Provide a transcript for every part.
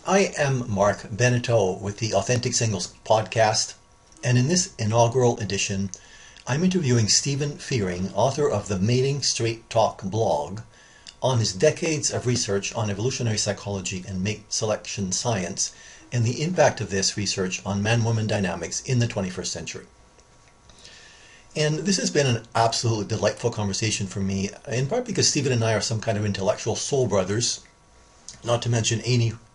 I am Mark Beneteau with the Authentic Singles podcast, and in this inaugural edition, I'm interviewing Stephen Fearing, author of the Mating Straight Talk blog, on his decades of research on evolutionary psychology and mate selection science, and the impact of this research on man-woman dynamics in the 21st century. And this has been an absolutely delightful conversation for me, in part because Stephen and I are some kind of intellectual soul brothers, not to mention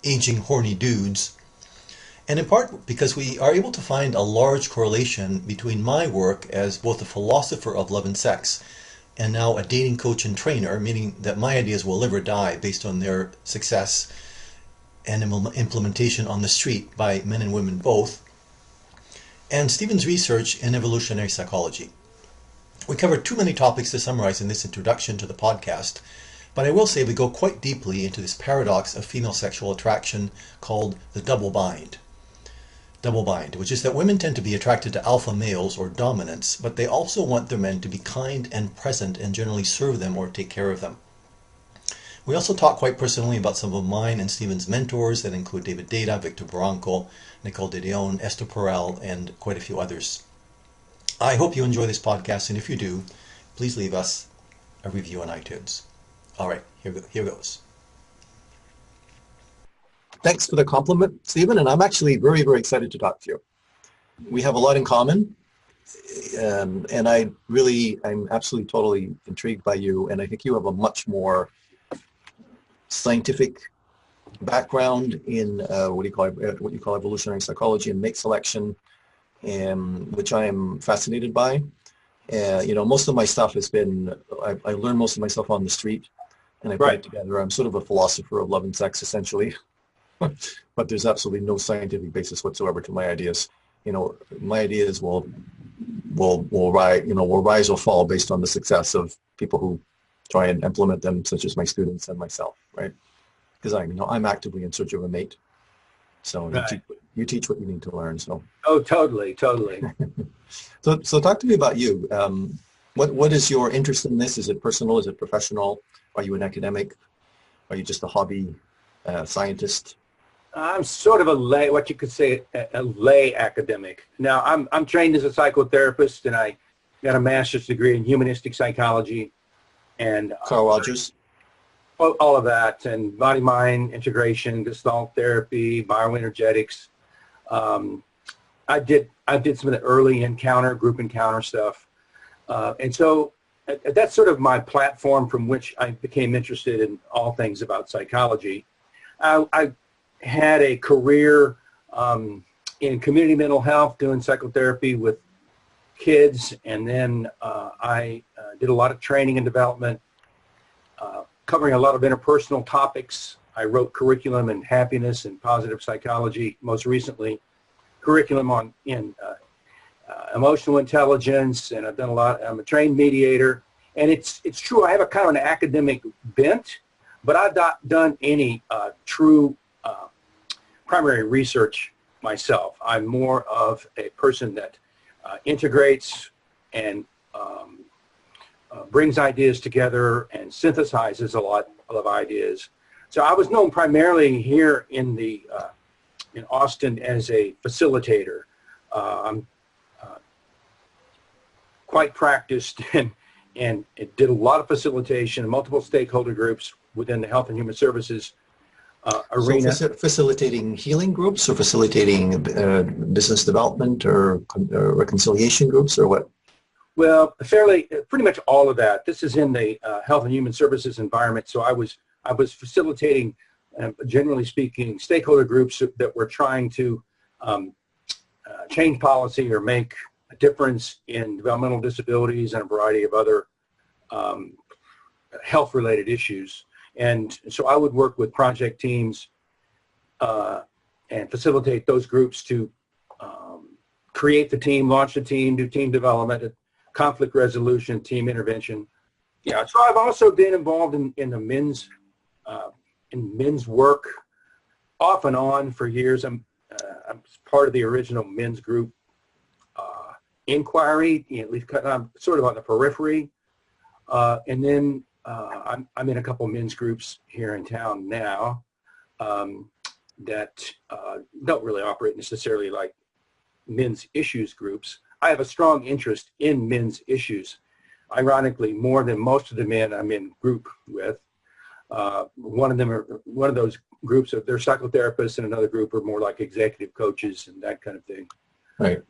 aging horny dudes, and in part because we are able to find a large correlation between my work as both a philosopher of love and sex and now a dating coach and trainer, meaning that my ideas will live or die based on their success and implementation on the street by men and women both, and Stephen's research in evolutionary psychology. We cover too many topics to summarize in this introduction to the podcast, but I will say we go quite deeply into this paradox of female sexual attraction called the double bind. Double bind, which is that women tend to be attracted to alpha males or dominants, but they also want their men to be kind and present and generally serve them or take care of them. We also talk quite personally about some of mine and Stephen's mentors that include David Deida, Victor Baranco, Nicole Daedone, Esther Perel, and quite a few others. I hope you enjoy this podcast, and if you do, please leave us a review on iTunes. All right, here goes. Thanks for the compliment, Stephen, and I'm actually very, very excited to talk to you. We have a lot in common, and I'm absolutely totally intrigued by you, and I think you have a much more scientific background in what you call evolutionary psychology and mate selection, which I am fascinated by. Most of my stuff has been, I learned most of my stuff on the street, and I put it together. I'm sort of a philosopher of love and sex, essentially, but there's absolutely no scientific basis whatsoever to my ideas. My ideas will rise or fall based on the success of people who try and implement them, such as my students and myself, right? Because I'm actively in search of a mate. So you teach what you need to learn. So. Oh, totally. So talk to me about you. What is your interest in this? Is it personal? Is it professional? Are you an academic? Are you just a hobby scientist? I'm sort of what you could say, a lay academic. Now, I'm trained as a psychotherapist, and I got a master's degree in humanistic psychology. And Carl Rogers? All of that, and body-mind integration, Gestalt therapy, bioenergetics. I did some of the early group encounter stuff. And so that's sort of my platform from which I became interested in all things about psychology. I had a career in community mental health, doing psychotherapy with kids, and then I did a lot of training and development, covering a lot of interpersonal topics. I wrote curriculum in happiness and positive psychology, most recently curriculum in emotional intelligence, and I've done a lot. I'm a trained mediator, and it's true, I have a kind of an academic bent, but I've not done any true primary research myself. I'm more of a person that integrates and brings ideas together and synthesizes a lot of ideas. So I was known primarily here in Austin as a facilitator. I'm quite practiced and did a lot of facilitation, multiple stakeholder groups within the health and human services arena. So facilitating healing groups, or facilitating business development or reconciliation groups, or what? Well, pretty much all of that. This is in the health and human services environment. So I was facilitating, generally speaking, stakeholder groups that were trying to change policy or make a difference in developmental disabilities and a variety of other health-related issues. And so I would work with project teams and facilitate those groups to create the team, launch the team, do team development, conflict resolution, team intervention. Yeah, so I've also been involved in the men's work off and on for years. I'm part of the original men's group inquiry, at least I'm sort of on the periphery. And then I'm in a couple of men's groups here in town now. that don't really operate necessarily like men's issues groups. I have a strong interest in men's issues, ironically, more than most of the men I'm in group with. One of those groups they're psychotherapists, and another group are more like executive coaches and that kind of thing. Right.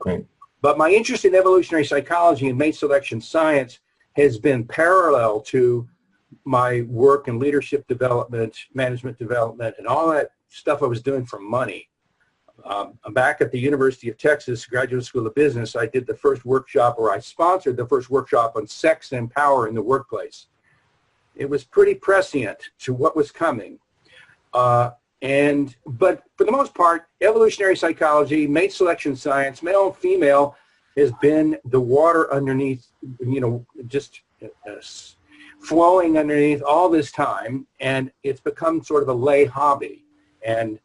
But my interest in evolutionary psychology and mate selection science has been parallel to my work in leadership development, management development, and all that stuff I was doing for money. Back at the University of Texas Graduate School of Business, I did the first workshop, or I sponsored the first workshop on sex and power in the workplace. It was pretty prescient to what was coming. But for the most part, evolutionary psychology, mate selection science, male and female, has been the water underneath, just flowing underneath all this time, and it's become sort of a lay hobby. And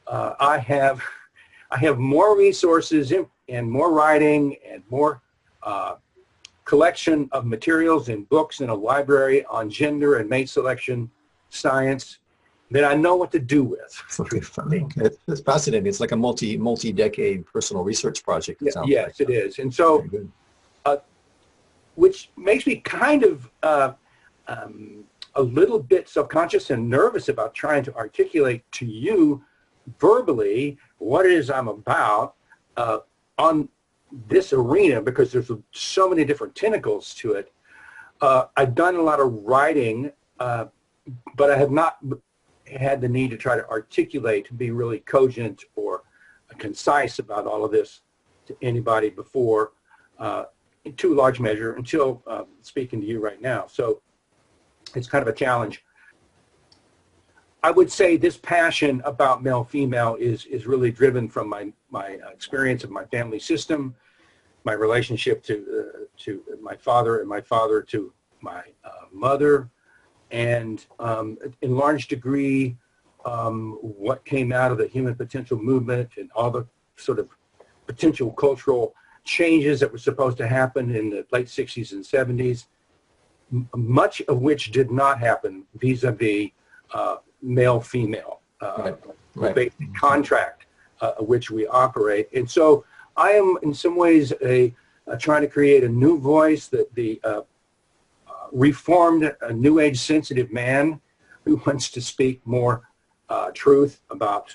I have more resources and more writing and more collection of materials and books in a library on gender and mate selection science that I know what to do with. It's fascinating. It's like a multi-decade personal research project. Yes, it is. And so, which makes me kind of a little bit self-conscious and nervous about trying to articulate to you verbally what it is I'm about on this arena, because there's so many different tentacles to it. I've done a lot of writing, but I have not had the need to try to articulate, to be really cogent or concise about all of this to anybody before, to a large measure, until speaking to you right now. So it's kind of a challenge. I would say this passion about male-female is really driven from my experience of my family system, my relationship to my father, and my father to my mother, and in large degree what came out of the human potential movement and all the sort of potential cultural changes that were supposed to happen in the late 60s and 70s, much of which did not happen vis-a-vis male-female, the basic contract which we operate. And so I am in some ways trying to create a new voice, that the reformed, new age sensitive man who wants to speak more truth about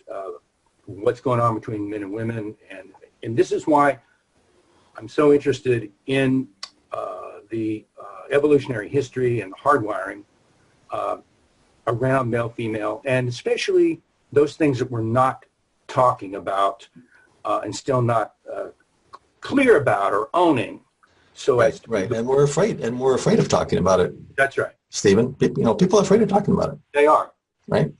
what's going on between men and women. And this is why I'm so interested in the evolutionary history and hardwiring around male-female, and especially those things that we're not talking about and still not clear about or owning. So right, and we're afraid of talking about it. That's right, Stephen. People are afraid of talking about it. They are. Right.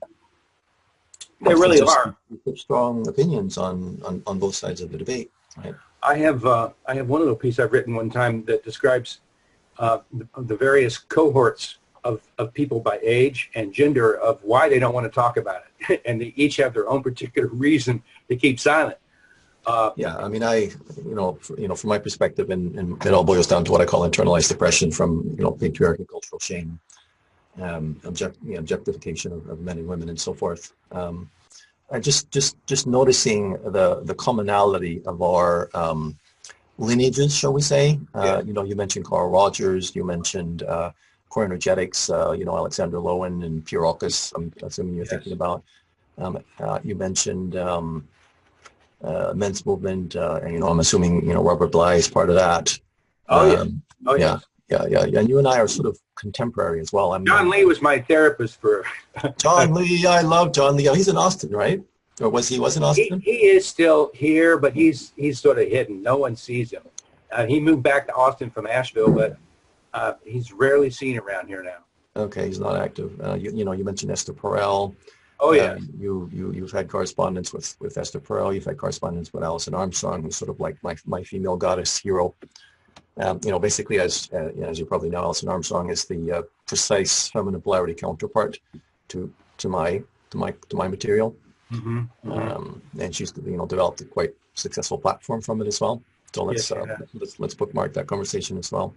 They really are. Strong opinions on both sides of the debate. Right. I have one little piece I've written one time that describes the various cohorts of people by age and gender of why they don't want to talk about it, and they each have their own particular reason to keep silent. I mean, from my perspective, and it all boils down to what I call internalized depression from patriarchy, cultural shame, objectification of men and women, and so forth. And just noticing the commonality of our lineages, shall we say? You mentioned Carl Rogers, you mentioned core energetics, Alexander Lowen and Pierotis, I'm assuming you're thinking about. You mentioned men's movement, and I'm assuming Robert Bly is part of that. Yeah. And you and I are sort of contemporary as well. John Lee was my therapist for. John Lee, I love John Lee. He's in Austin, right? Or was in Austin? He is still here, but he's sort of hidden. No one sees him. He moved back to Austin from Asheville, but he's rarely seen around here now. Okay, he's not active. You mentioned Esther Perel. Oh yeah. You've had correspondence with Esther Perel. You've had correspondence with Alison Armstrong, who's sort of like my female goddess hero. Basically, as you probably know, Alison Armstrong is the precise feminine polarity counterpart to my material. And she's developed a quite successful platform from it as well. So let's bookmark that conversation as well.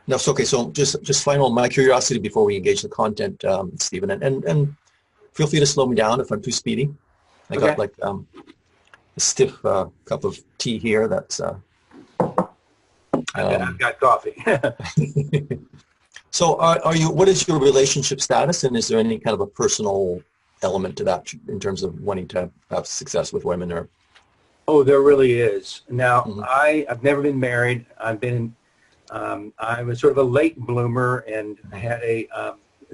Now, so just final my curiosity before we engage the content, Stephen, and feel free to slow me down if I'm too speedy. I got like a stiff cup of tea here. That's I've got coffee. So are you, what is your relationship status, and is there any kind of a personal element to that in terms of wanting to have success with women? Or Oh, there really is. Now, Mhm. I've never been married. I was sort of a late bloomer and had a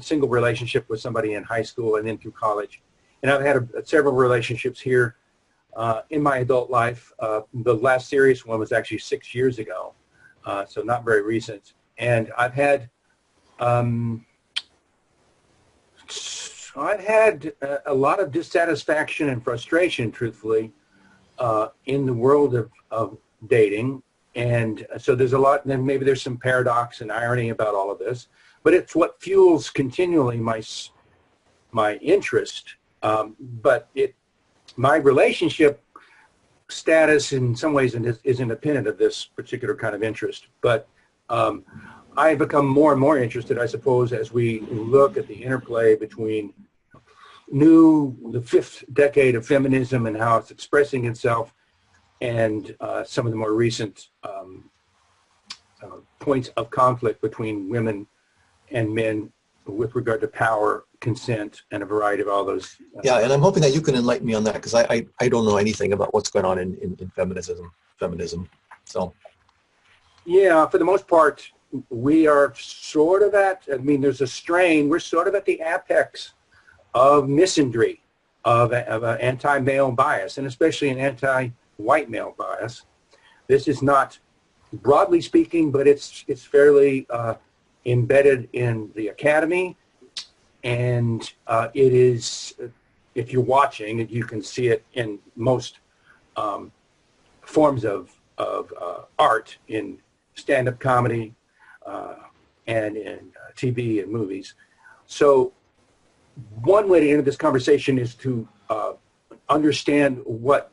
single relationship with somebody in high school and then through college. And I've had several relationships here in my adult life. The last serious one was actually 6 years ago, so not very recent. And I've had a lot of dissatisfaction and frustration, truthfully, in the world of dating. And so there's a lot, and maybe there's some paradox and irony about all of this, but it's what fuels continually my interest. But my relationship status in some ways is independent of this particular kind of interest. But I've become more and more interested, I suppose, as we look at the interplay between the fifth decade of feminism and how it's expressing itself, and some of the more recent points of conflict between women and men with regard to power, consent, and a variety of all those. Yeah, and I'm hoping that you can enlighten me on that, because I don't know anything about what's going on in feminism. So. Yeah, for the most part, we are sort of there's a strain, we're sort of at the apex of misandry, of an anti-male bias, and especially an anti-white male bias. This is not, broadly speaking, but it's fairly embedded in the academy, and it is, if you're watching, you can see it in most forms of art, in stand-up comedy and in TV and movies. So one way to enter this conversation is to understand what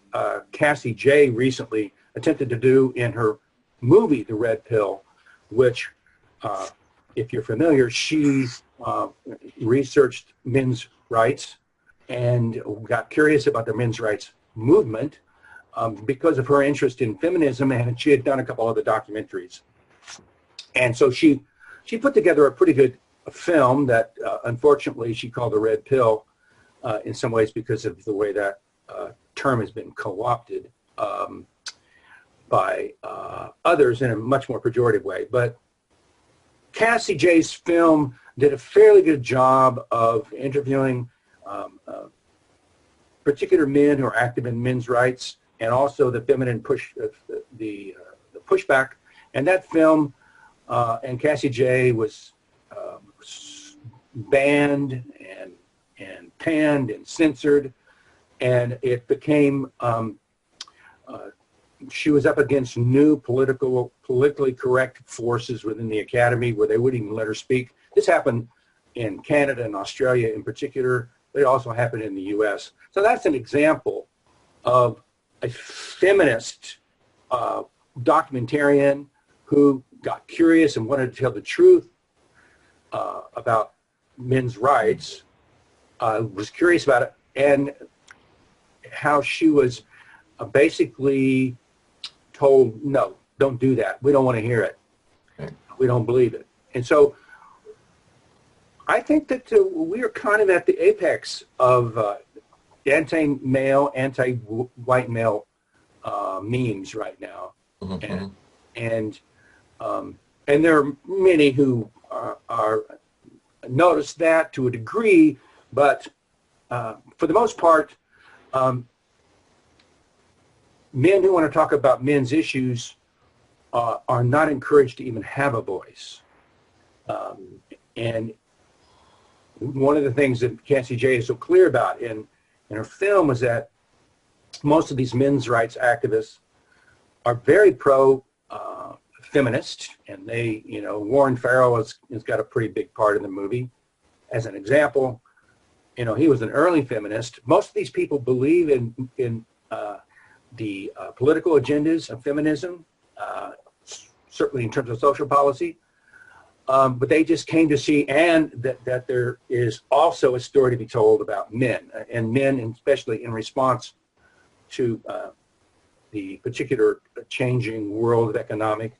Cassie J recently attempted to do in her movie, The Red Pill, which, if you're familiar, she researched men's rights and got curious about the men's rights movement because of her interest in feminism, and she had done a couple other documentaries. And so she put together a pretty good film that unfortunately she called The Red Pill in some ways because of the way that term has been co-opted by others in a much more pejorative way. But Cassie J's film did a fairly good job of interviewing particular men who are active in men's rights, and also the feminine the pushback. And that film, and Cassie J was banned and panned and censored, and it became, she was up against new politically correct forces within the academy where they wouldn't even let her speak. This happened in Canada and Australia in particular, but it also happened in the US. So that's an example of a feminist documentarian who got curious and wanted to tell the truth about men's rights, was curious about it, and how she was basically told, no, don't do that. We don't want to hear it. We don't believe it. And so I think that we are kind of at the apex of anti-male, anti-white male memes right now. Mm-hmm. And there are many who are notice that to a degree, but for the most part, men who want to talk about men's issues are not encouraged to even have a voice. And one of the things that Cassie J is so clear about in her film is that most of these men's rights activists are very pro-feminist, and they, Warren Farrell has got a pretty big part in the movie. As an example, he was an early feminist. Most of these people believe in the political agendas of feminism, certainly in terms of social policy. But they just came to see, and that there is also a story to be told about men, and men, especially in response to the particular changing world of economic,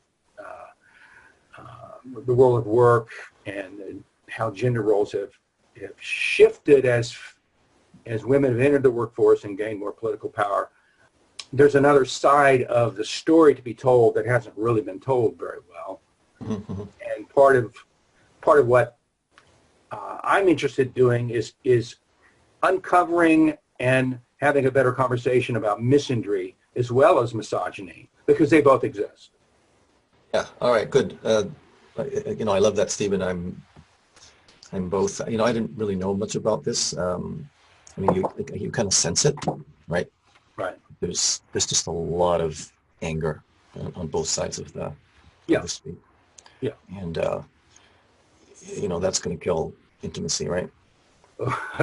the world of work, and how gender roles have shifted as women have entered the workforce and gained more political power. There's another side of the story to be told that hasn't really been told very well. Mm-hmm. And part of what I'm interested in doing is uncovering and having a better conversation about misandry as well as misogyny, because they both exist. Yeah. All right. Good. I love that, Stephen. I'm both. I didn't really know much about this. You kind of sense it, right? Right. There's just a lot of anger on both sides of the street. Yeah. And that's going to kill intimacy, right?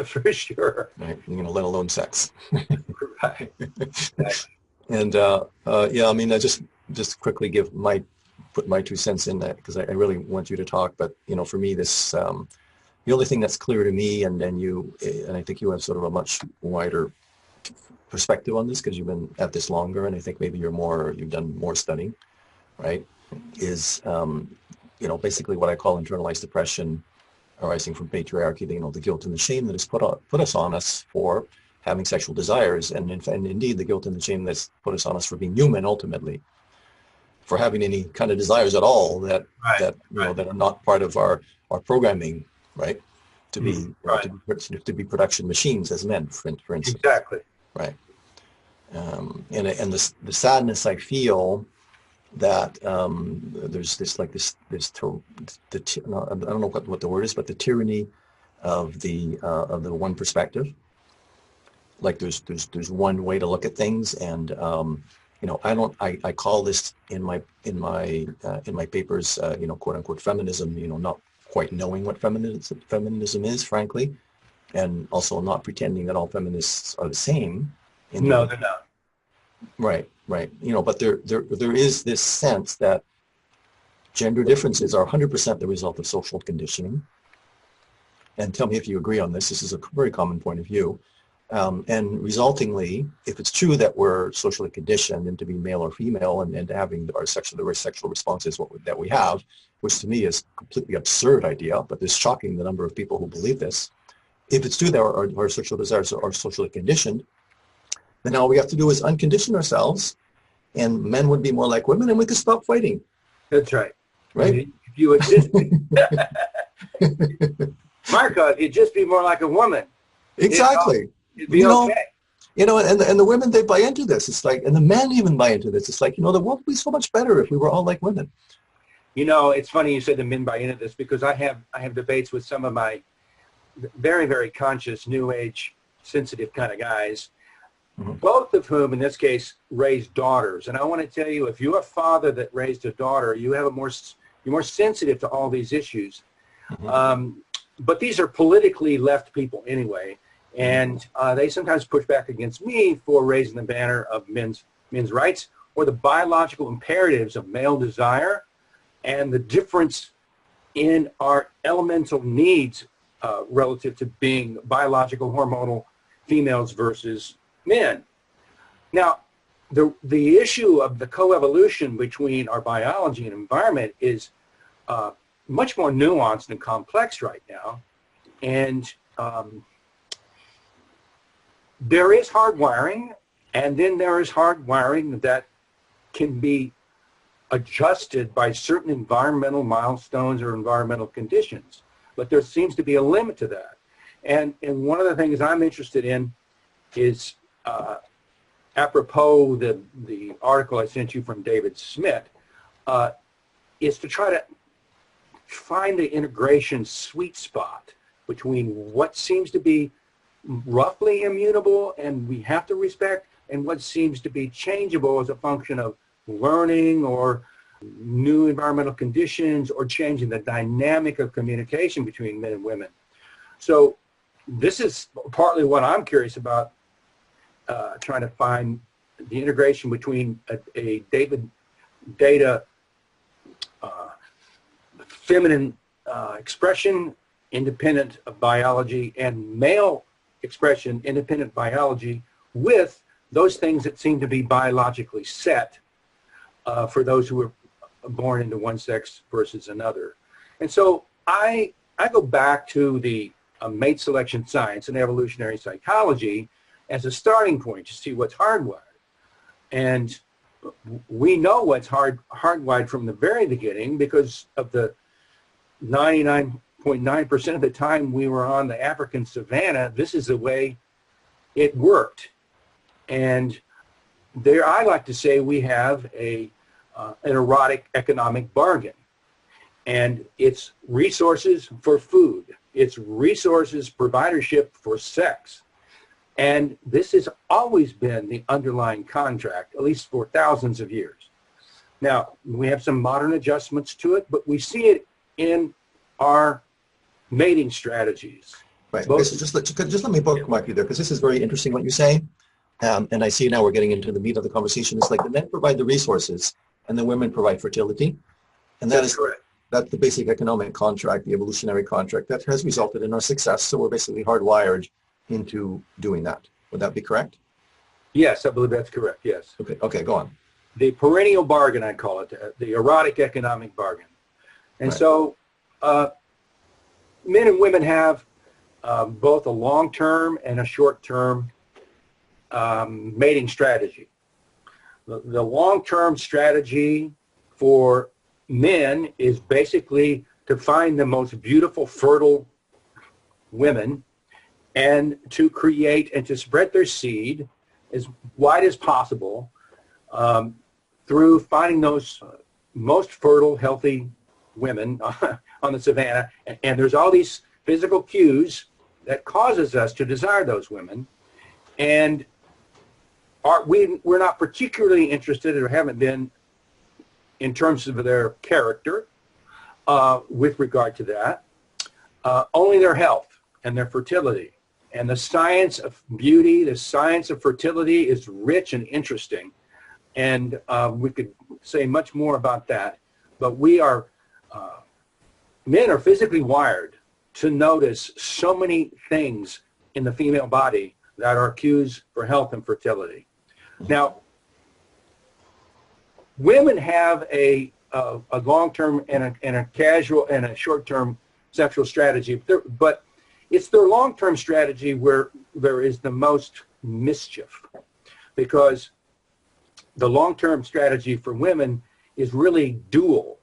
For sure. Right. Let alone sex. Right. And I just quickly put my 2 cents in that, because I really want you to talk. But for me, this the only thing that's clear to me, and I think you have sort of a much wider perspective on this because you've been at this longer, and I think maybe you've done more studying, right? Is basically what I call internalized depression arising from patriarchy, the guilt and the shame that is put on us for having sexual desires, and indeed the guilt and the shame that's put us on us for being human, ultimately, for having any kind of desires at all that are not part of our programming, right? To be production machines as men, for instance. Exactly. Right. And the sadness I feel that there's I don't know what the word is, but the tyranny of the one perspective. Like there's one way to look at things, and I call this in my papers quote unquote feminism, not quite knowing what feminism is, frankly, and also not pretending that all feminists are the same. No, they're not. Right. But there is this sense that gender differences are 100% the result of social conditioning. And tell me if you agree on this. This is a very common point of view. And resultingly, if it's true that we're socially conditioned into being male or female and having the sexual responses that we have, which to me is a completely absurd idea, but it's shocking the number of people who believe this. If it's true that our sexual desires are socially conditioned, then all we have to do is uncondition ourselves, and men would be more like women, and we could stop fighting. That's right. Right? If you would just Marco, if you'd just be more like a woman. Exactly. It'd be okay. And the women, they buy into this. It's like, and the men even buy into this. It's like, the world would be so much better if we were all like women. It's funny you said the men buy into this, because I have debates with some of my very, very conscious, new age, sensitive kind of guys, mm-hmm. both of whom, in this case, raised daughters. And I want to tell you, if you're a father that raised a daughter, you're more sensitive to all these issues. Mm-hmm. But these are politically left people anyway, and they sometimes push back against me for raising the banner of men's rights or the biological imperatives of male desire and the difference in our elemental needs relative to being biological, hormonal females versus men. Now, the issue of the coevolution between our biology and environment is much more nuanced and complex right now. And there is hardwiring, and then there is hardwiring that can be adjusted by certain environmental milestones or environmental conditions. But there seems to be a limit to that. And one of the things I'm interested in is, apropos the article I sent you from David Smith, is to try to find the integration sweet spot between what seems to be roughly immutable and we have to respect, and what seems to be changeable as a function of learning or new environmental conditions or changing the dynamic of communication between men and women. So this is partly what I'm curious about, trying to find the integration between a David Deida feminine expression independent of biology and male expression independent biology with those things that seem to be biologically set for those who are born into one sex versus another. And so I go back to the mate selection science and evolutionary psychology as a starting point to see what's hardwired. And we know what's hardwired from the very beginning because of the 99.9% of the time we were on the African savannah. This is the way it worked. And there, I like to say we have an erotic economic bargain. And it's resources for food. It's resources providership for sex. And this has always been the underlying contract, at least for thousands of years. Now, we have some modern adjustments to it, but we see it in our mating strategies. Right. Okay, so just let me bookmark you there, because this is very interesting what you say. And I see now we're getting into the meat of the conversation. It's like the men provide the resources and the women provide fertility. And that's correct. That's the basic economic contract, the evolutionary contract that has resulted in our success. So we're basically hardwired into doing that. Would that be correct? Yes, I believe that's correct. Yes. Okay, go on. The perennial bargain, I call it, the erotic economic bargain. And so men and women have both a long-term and a short-term mating strategy. The long-term strategy for men is basically to find the most beautiful, fertile women and to create and to spread their seed as wide as possible through finding those most fertile, healthy women on the savannah. And there's all these physical cues that causes us to desire those women. And we're not particularly interested, or haven't been, in terms of their character with regard to that, only their health and their fertility. And the science of beauty, the science of fertility is rich and interesting. And we could say much more about that. But men are physically wired to notice so many things in the female body that are cues for health and fertility. Now, women have a long-term and a casual and a short-term sexual strategy, but it's their long-term strategy where there is the most mischief, because the long-term strategy for women is really dual.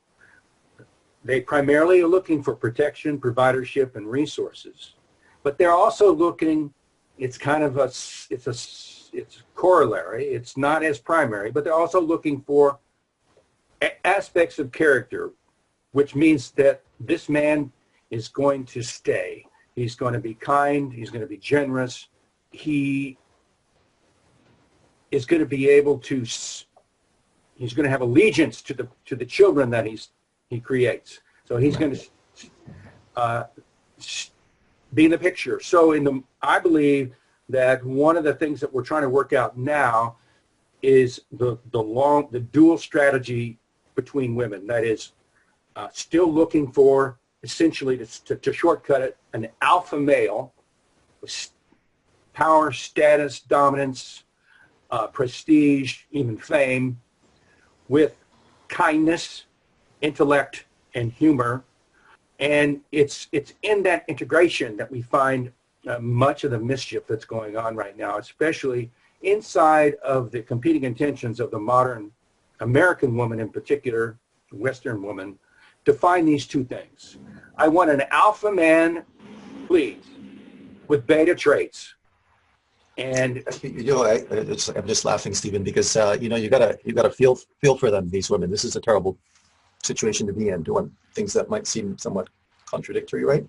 They primarily are looking for protection, providership, and resources, but they're also looking. It's kind of it's corollary. It's not as primary, but they're also looking for aspects of character, which means that this man is going to stay. He's going to be kind. He's going to be generous. He is going to be able to. He's going to have allegiance to the children that he creates. So he's going to be in the picture. So I believe that one of the things that we're trying to work out now is the dual strategy between women. That is still looking for, essentially, to shortcut it, an alpha male with power, status, dominance, prestige, even fame, with kindness, intellect, and humor. And it's in that integration that we find much of the mischief that's going on right now, especially inside of the competing intentions of the modern American woman, in particular, Western woman, to find these two things. I want an alpha man, please, with beta traits. And I'm just laughing, Stephen, because you gotta feel for them, these women. This is a terrible situation to be in, doing things that might seem somewhat contradictory, right?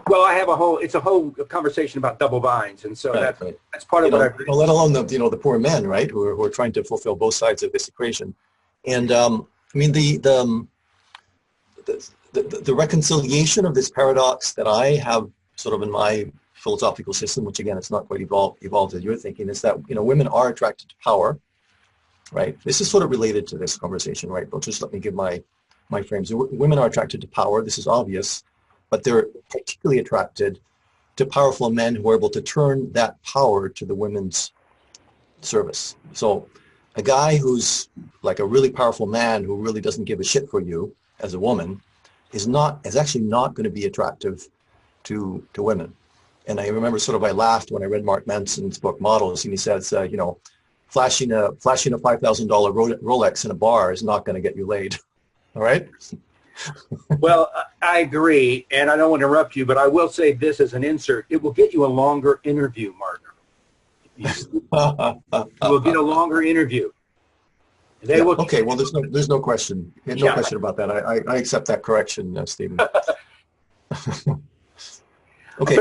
Well, it's a whole conversation about double binds, and so that's part of what I. Let alone the poor men, right, who are trying to fulfill both sides of this equation, and I mean the reconciliation of this paradox that I have sort of in my philosophical system, which again it's not quite evolved as you're thinking, is that women are attracted to power, right? This is sort of related to this conversation, right? But just let me give my mind frames. Women are attracted to power. This is obvious, but they're particularly attracted to powerful men who are able to turn that power to the women's service. So a guy who's like a really powerful man who really doesn't give a shit for you as a woman is actually not going to be attractive to women. And I remember sort of I laughed when I read Mark Manson's book Models, and he says, you know, flashing a $5,000 Rolex in a bar is not going to get you laid. All right? Well, I agree, and I don't want to interrupt you, but I will say this as an insert. It will get you a longer interview, Mark. You will get a longer interview. They will. Okay, well, there's no question. No question about that. I accept that correction, Stephen. Okay.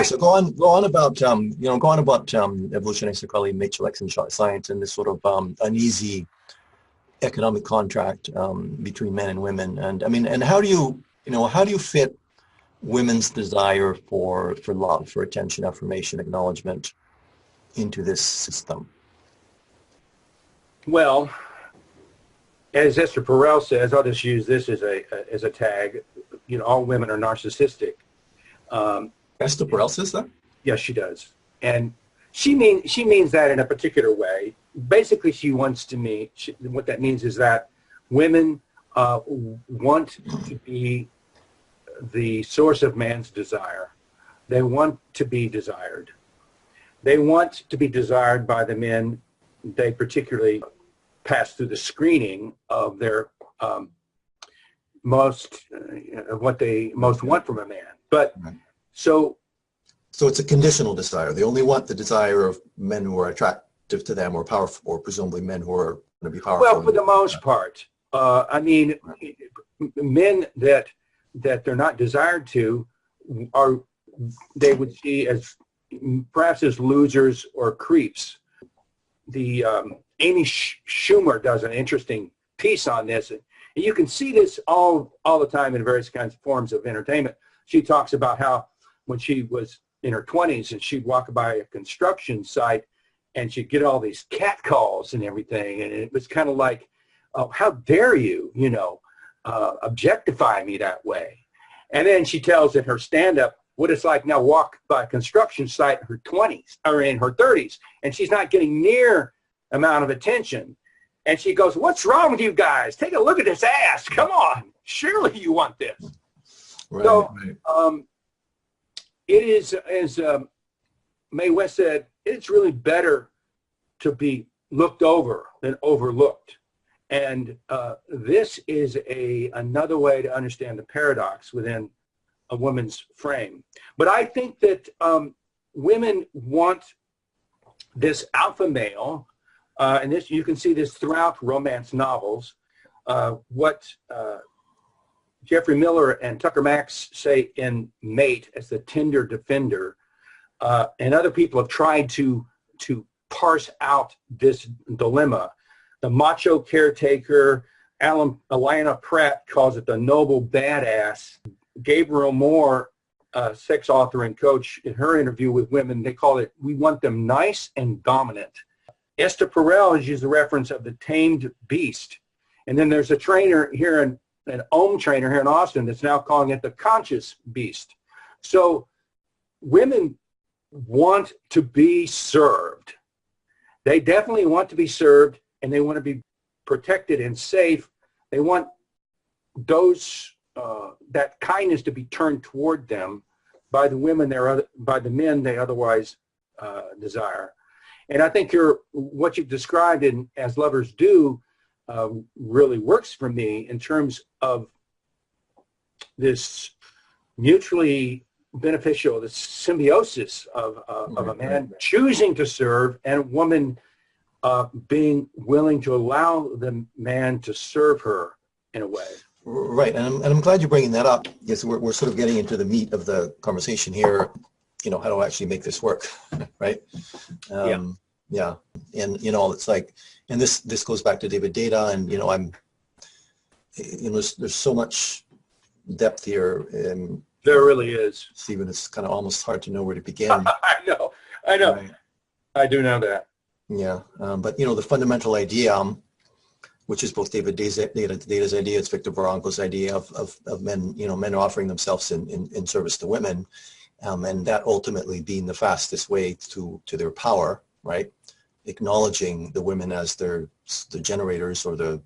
So go on about evolutionary psychology, matrix and science, and this sort of uneasy economic contract between men and women. And I mean, and how do you fit women's desire for love, for attention, affirmation, acknowledgement into this system? Well, as Esther Perel says, I'll just use this as a tag. You know, all women are narcissistic. Esther Perel says that? Yes, she does, and she means that in a particular way. Basically, she wants to what that means is that women want to be the source of man's desire. They want to be desired. They want to be desired by the men they particularly pass through the screening of their what they most want from a man. But so it's a conditional desire. They only want the desire of men who are attractive to them or powerful, or presumably men who are going to be powerful. Well, for the most part, I mean, men that they're not desired to they would see as perhaps as losers or creeps. The Amy Schumer does an interesting piece on this, and you can see this all the time in various kinds of forms of entertainment. She talks about how when she was in her 20s and she'd walk by a construction site and she'd get all these cat calls and everything, and it was kind of like, oh, how dare you, objectify me that way. And then she tells in her stand-up what it's like now walk by a construction site in her 20s or in her 30s, and she's not getting near amount of attention. And she goes, what's wrong with you guys? Take a look at this ass. Come on. Surely you want this. Right, so right. It is, as Mae West said, it's really better to be looked over than overlooked. And this is another way to understand the paradox within a woman's frame. But I think that women want this alpha male, and this you can see this throughout romance novels. What Jeffrey Miller and Tucker Max say in Mate as the tender defender, and other people have tried to parse out this dilemma. The macho caretaker, Alana Pratt calls it the noble badass. Gabriel Moore, sex author and coach, in her interview with women, they call it, we want them nice and dominant. Esther Perel has used the reference of the tamed beast. And then there's a trainer here, an Ohm trainer here in Austin, that's now calling it the conscious beast. So women want to be served. They definitely want to be served, and they want to be protected and safe. They want those that kindness to be turned toward them by the women by the men they otherwise desire. And I think what you've described in As Lovers Do really works for me in terms of this mutually beneficial, this symbiosis of a man choosing to serve and a woman being willing to allow the man to serve her in a way. Right, and I'm glad you're bringing that up. Yes, we're sort of getting into the meat of the conversation here. How to actually make this work, right? Yeah, and it's like, and this goes back to David Deida, and there's so much depth here. There really is, Stephen. It's kind of almost hard to know where to begin. I know, right? I do know that. Yeah, but the fundamental idea which is both David Deida's idea, it's Victor Baranco's idea of men, men offering themselves in service to women, and that ultimately being the fastest way to their power, right? Acknowledging the women as the generators or the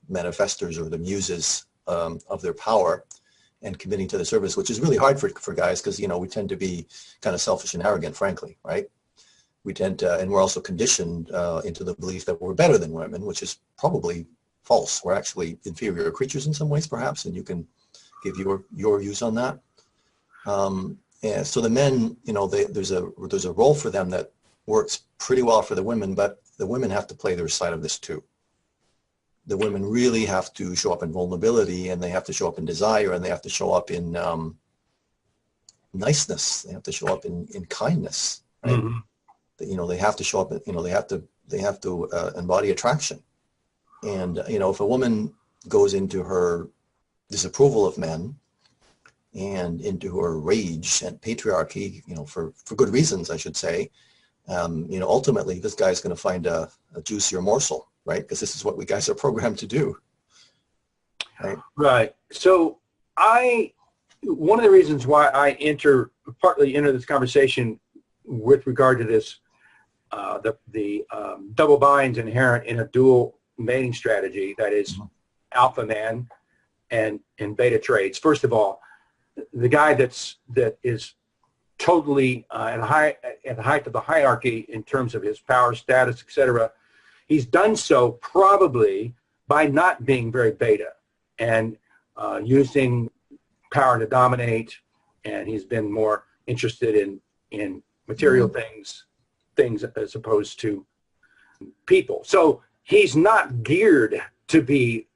manifestors or the muses of their power, and committing to the service, which is really hard for guys because, we tend to be kind of selfish and arrogant, frankly, right? We tend to, and we're also conditioned into the belief that we're better than women, which is probably false. We're actually inferior creatures in some ways, perhaps, and you can give your views on that. And so the men, there's a role for them that works pretty well for the women, but the women have to play their side of this too. The women really have to show up in vulnerability, and they have to show up in desire, and they have to show up in niceness. They have to show up in kindness, right? Mm-hmm. They have to show up, they have to embody attraction. And, if a woman goes into her disapproval of men and into her rage and patriarchy, for good reasons, I should say, ultimately this guy's going to find a juicier morsel, right? Because this is what we guys are programmed to do. Right. So one of the reasons why I partly enter this conversation with regard to this, the double binds inherent in a dual mating strategy, that is alpha man and beta traits. First of all, the guy that is totally at the height of the hierarchy in terms of his power, status, etc., he's done so probably by not being very beta and using power to dominate, and he's been more interested in material things as opposed to people. So he's not geared to be,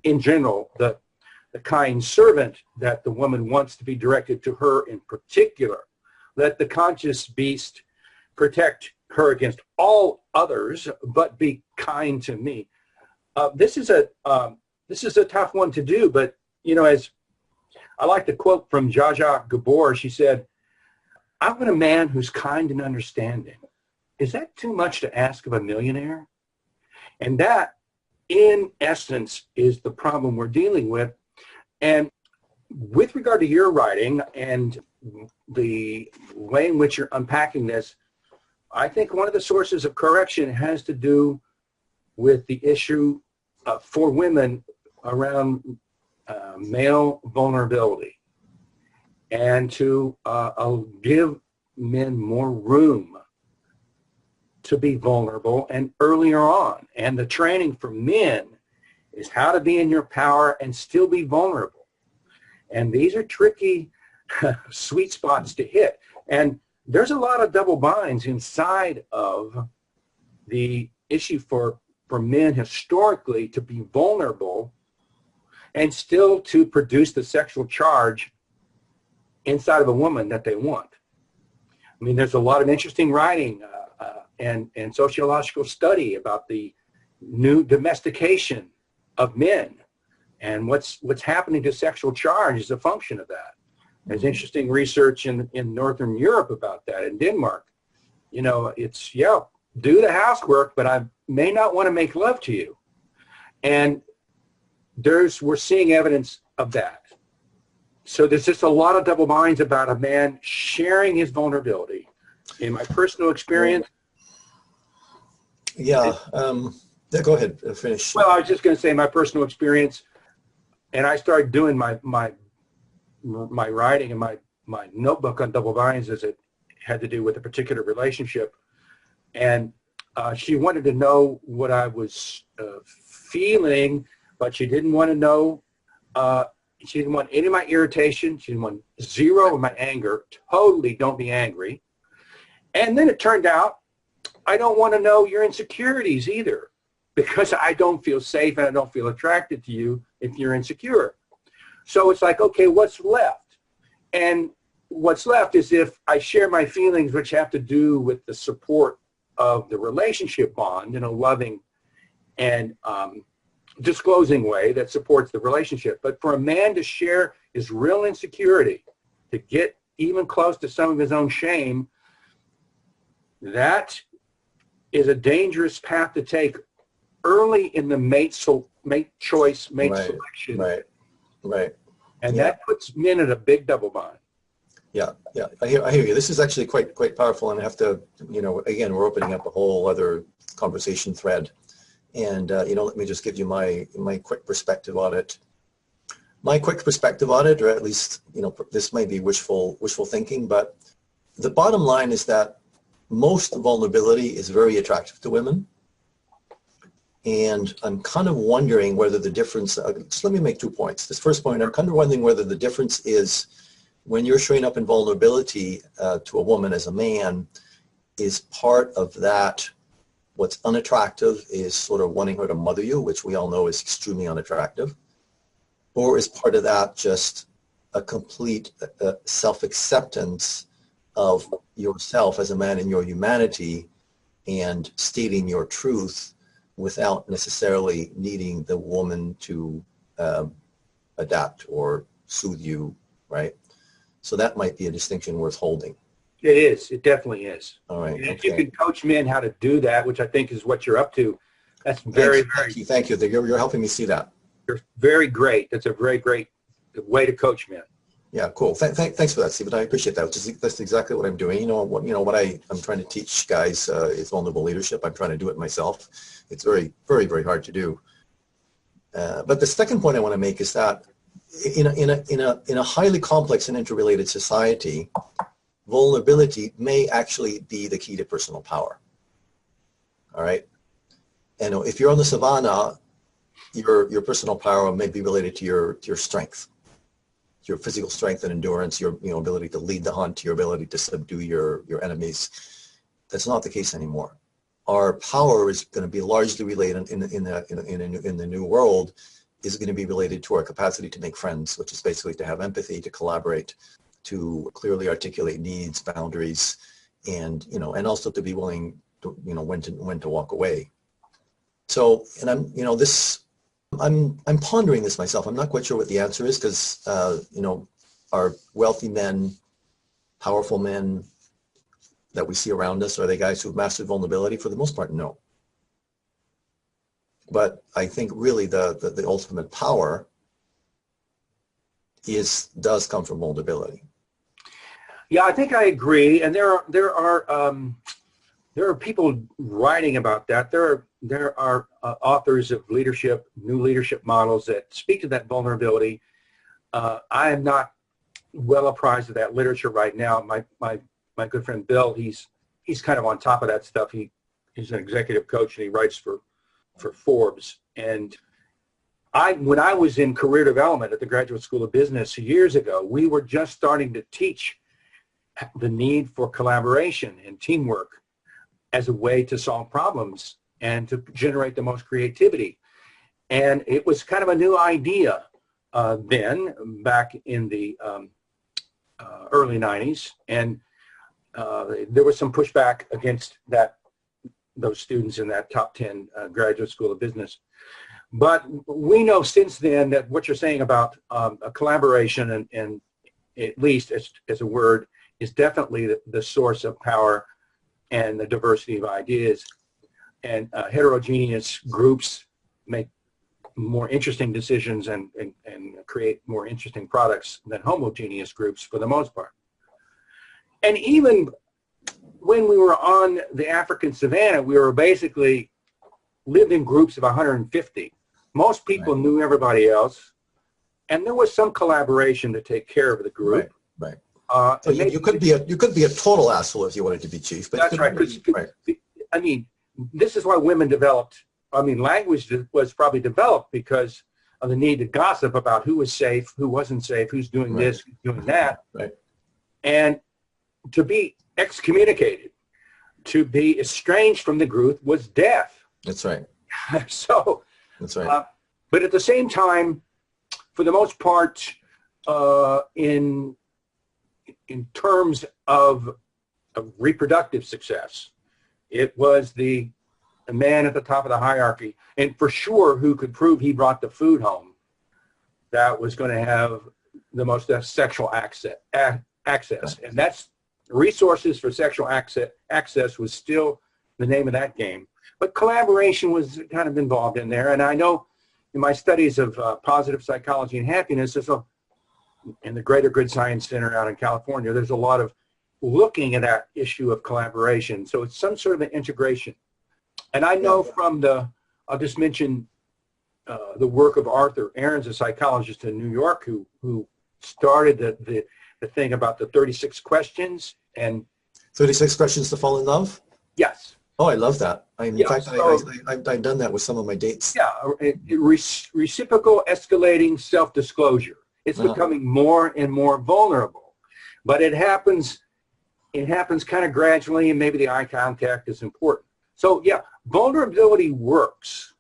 in general, the kind servant that the woman wants to be directed to her in particular. Let the conscious beast protect her against all others, but be kind to me. This is a tough one to do, but as I like the quote from Zsa Zsa Gabor, she said, "I want a man who's kind and understanding. Is that too much to ask of a millionaire?" And that, in essence, is the problem we're dealing with. And with regard to your writing and the way in which you're unpacking this, I think one of the sources of correction has to do with the issue for women around male vulnerability, and to give men more room to be vulnerable and earlier on. And the training for men is how to be in your power and still be vulnerable. And these are tricky sweet spots to hit. And there's a lot of double binds inside of the issue for men historically to be vulnerable and still to produce the sexual charge inside of a woman that they want. I mean, there's a lot of interesting writing and sociological study about the new domestication of men and what's happening to sexual charge as a function of that. There's interesting research in Northern Europe about that, in Denmark. It's, do the housework, but I may not want to make love to you. And we're seeing evidence of that. So there's just a lot of double binds about a man sharing his vulnerability. In my personal experience. Yeah, go ahead, finish. Well, I was just going to say my personal experience, and I started doing my writing and my notebook on double binds as it had to do with a particular relationship. And she wanted to know what I was feeling, but she didn't want to know, she didn't want any of my irritation. She didn't want zero of my anger. Totally don't be angry. And then it turned out, I don't want to know your insecurities either, because I don't feel safe and I don't feel attracted to you if you're insecure. So it's like, okay, what's left? And what's left is if I share my feelings, which have to do with the support of the relationship bond in a loving and disclosing way that supports the relationship. But for a man to share his real insecurity, to get even close to some of his own shame, that is a dangerous path to take early in the mate choice, mate Right, selection. right, right. And Yeah. that puts men at a big double bind. Yeah, yeah, I hear you. This is actually quite powerful, and I have to, again, we're opening up a whole other conversation thread, and let me just give you my quick perspective on it. My quick perspective on it, or at least, this may be wishful thinking, but the bottom line is that most vulnerability is very attractive to women, and I'm kind of wondering whether the difference. Just let me make 2 points. This first point, I'm kind of wondering whether the difference is, when you're showing up in vulnerability to a woman as a man, is part of that what's unattractive is sort of wanting her to mother you, which we all know is extremely unattractive, or is part of that just a complete self-acceptance of yourself as a man and your humanity and stating your truth without necessarily needing the woman to adapt or soothe you, right? So that might be a distinction worth holding. It is. It definitely is. All right. And if Okay. you can coach men how to do that, which I think is what you're up to, that's very, very. Thank you. You're helping me see that. You're very great. That's a very great way to coach men. Yeah, cool. Thanks for that, Stephen. I appreciate that. That's exactly what I'm doing. What I'm trying to teach guys is vulnerable leadership. I'm trying to do it myself. It's very, very, very hard to do. But the second point I want to make is that in a highly complex and interrelated society, vulnerability may actually be the key to personal power. All right. And if you're on the savannah, your personal power may be related to your strength, your physical strength and endurance, your ability to lead the hunt, your ability to subdue your enemies. That's not the case anymore. Our power is going to be largely related in the new world, is going to be related to our capacity to make friends, which is basically to have empathy, to collaborate, to clearly articulate needs, boundaries, and also to be willing to when to walk away. So, and I'm pondering this myself. I'm not quite sure what the answer is, because our wealthy men, powerful men that we see around us, are they guys who've mastered vulnerability? For the most part, no. But I think really the ultimate power does come from vulnerability. Yeah, I think I agree. And there are people writing about that. There are authors of leadership, new leadership models that speak to that vulnerability. I am not well apprised of that literature right now. My good friend Bill, he's kind of on top of that stuff. He's an executive coach, and he writes for Forbes. And when I was in career development at the Graduate School of Business years ago, we were just starting to teach the need for collaboration and teamwork as a way to solve problems and to generate the most creativity. And it was kind of a new idea then, back in the early 90s. And there was some pushback against those students in that top 10 Graduate School of Business. But we know since then that what you're saying about a collaboration, and at least as a word, is definitely the source of power and the diversity of ideas. And heterogeneous groups make more interesting decisions and create more interesting products than homogeneous groups for the most part. And even when we were on the African savannah, we were basically lived in groups of 150. Most people knew everybody else, and there was some collaboration to take care of the group. Right. So you could be a total asshole if you wanted to be chief. But that's right. I mean, this is why women developed. I mean, language was probably developed because of the need to gossip about who was safe, who wasn't safe, who's doing this, who's doing that. Right. And to be excommunicated, to be estranged from the group, was death. That's right. So, that's right. But at the same time, for the most part, in terms of reproductive success, it was the man at the top of the hierarchy, and for sure who could prove he brought the food home, that was going to have the most sexual access. And that's resources for sexual access was still the name of that game. But collaboration was kind of involved in there. And I know in my studies of positive psychology and happiness, in the Greater Good Science Center out in California, there's a lot of looking at that issue of collaboration. So it's some sort of an integration. And I know from I'll just mention the work of Arthur Aarons, a psychologist in New York, who started the thing about the 36 questions. And 36 questions to fall in love? Yes. Oh, I love that. In fact, so, I've done that with some of my dates. Yeah, reciprocal escalating self-disclosure. It's becoming more and more vulnerable, but it happens kind of gradually, and maybe the eye contact is important. So yeah, vulnerability works,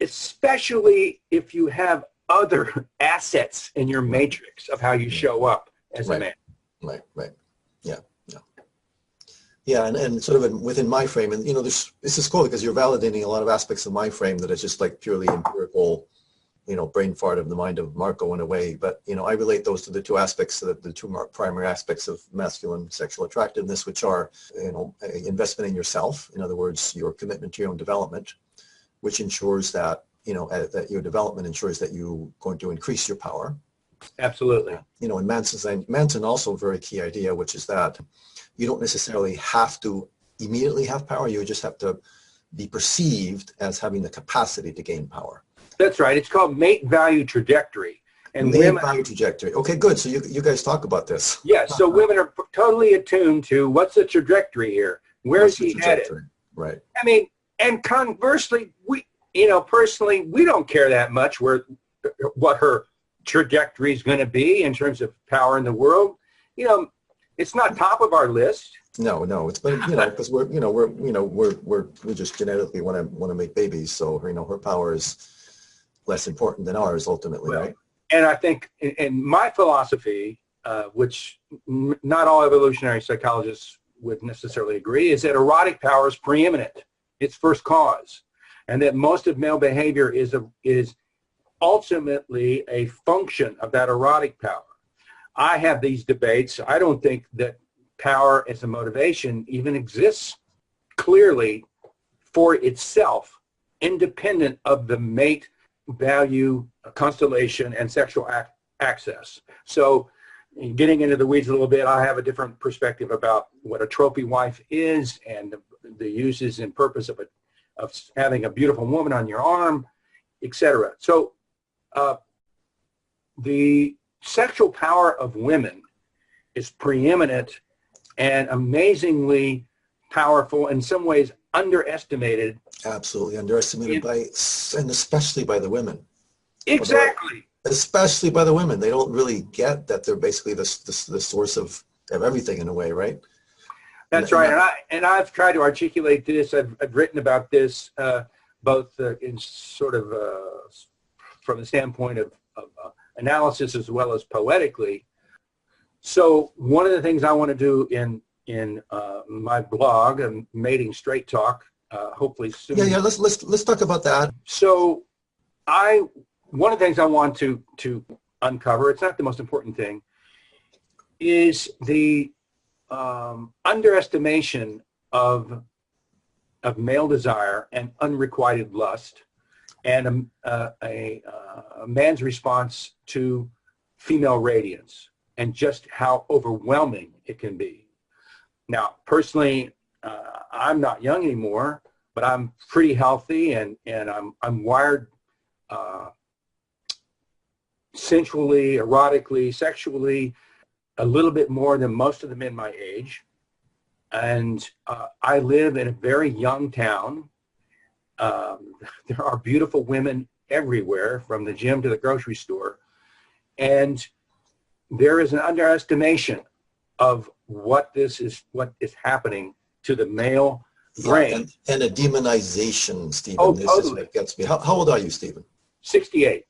especially if you have other assets in your matrix of how you show up as a man. Right. Yeah, and sort of within my frame, and this is cool because you're validating a lot of aspects of my frame that is just like purely empirical, brain fart of the mind of Marco in a way. But I relate those to the two aspects, the two primary aspects of masculine sexual attractiveness, which are investment in yourself. In other words, your commitment to your own development, which ensures that that your development ensures that you're going to increase your power. Absolutely. And Manson also a very key idea, which is that you don't necessarily have to immediately have power. You just have to be perceived as having the capacity to gain power. That's right. It's called mate value trajectory. And value trajectory. Okay, good. So you guys talk about this. Yeah. So women are totally attuned to what's the trajectory here. Where's he headed? Right. I mean, and conversely, we, personally, we don't care that much what her trajectory is going to be in terms of power in the world. It's not top of our list. No, it's because we just genetically want to make babies, so her power is less important than ours ultimately, right? And I think in my philosophy, which not all evolutionary psychologists would necessarily agree, is that erotic power is preeminent. It's first cause, and that most of male behavior is ultimately a function of that erotic power. I have these debates. I don't think that power as a motivation even exists clearly for itself, independent of the mate value, constellation, and sexual access. So getting into the weeds a little bit, I have a different perspective about what a trophy wife is and the uses and purpose of having a beautiful woman on your arm, etc. So the sexual power of women is preeminent and amazingly powerful, in some ways underestimated. Absolutely underestimated and especially by the women. Exactly. Especially by the women. They don't really get that they're basically the source of everything in a way, right? That's right. And I've tried to articulate this. I've written about this both in sort of from the standpoint of analysis as well as poetically. So one of the things I want to do in my blog, Mating Straight Talk, hopefully soon. Yeah. Let's talk about that. So one of the things I want to uncover, it's not the most important thing, is the underestimation of male desire and unrequited lust, and a man's response to female radiance, and just how overwhelming it can be. Now, personally, I'm not young anymore, but I'm pretty healthy, and I'm wired sensually, erotically, sexually, a little bit more than most of the men my age. And I live in a very young town. There are beautiful women everywhere, from the gym to the grocery store. And there is an underestimation of what is happening to the male brain. And a demonization, Stephen. Oh, this totally. is what gets me. How old are you, Stephen? 68.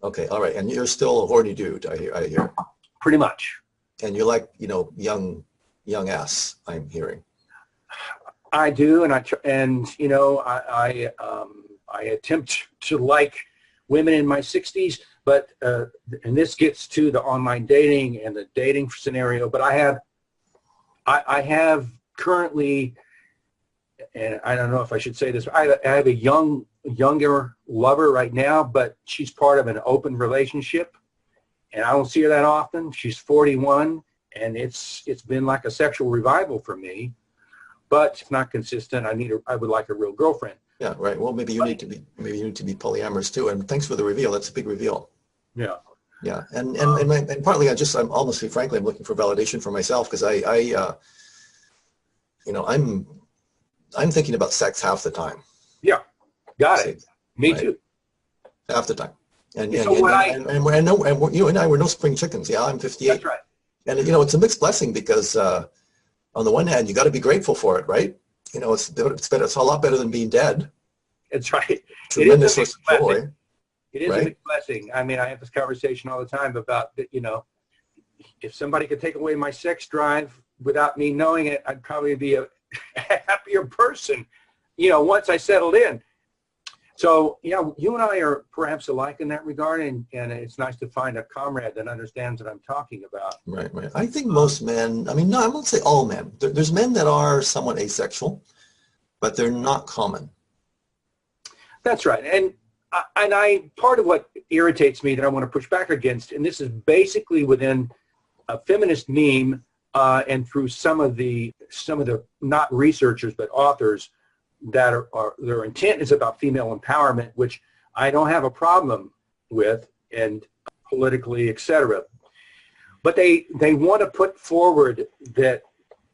Okay, all right. And you're still a horny dude, I hear. Pretty much. And you like, young ass, I'm hearing. I do, and I attempt to like women in my 60s, but and this gets to the online dating and the dating scenario. But I have currently and I don't know if I should say this, I have a younger lover right now, but she's part of an open relationship, and I don't see her that often. She's 41, and it's been like a sexual revival for me, but it's not consistent. I would like a real girlfriend. Yeah, right. Well, maybe you need to be polyamorous too. And thanks for the reveal. That's a big reveal. Yeah. Yeah, and partly I'm honestly, frankly, I'm looking for validation for myself because I'm thinking about sex half the time. Yeah, got it. Me too. Half the time. And so you and I were no spring chickens. Yeah, I'm 58. That's right. And it's a mixed blessing because on the one hand, you got to be grateful for it, right? It's better. It's a lot better than being dead. That's right. Tremendous source of joy. It is a big blessing. I mean, I have this conversation all the time about, if somebody could take away my sex drive without me knowing it, I'd probably be a happier person, once I settled in. So, yeah, you and I are perhaps alike in that regard, and it's nice to find a comrade that understands what I'm talking about. Right. I think most men, no, I won't say all men. There's men that are somewhat asexual, but they're not common. That's right. And part of what irritates me that I want to push back against, and this is basically within a feminist meme, and through some of the not researchers but authors that are their intent is about female empowerment, which I don't have a problem with, and politically, etc. But they want to put forward that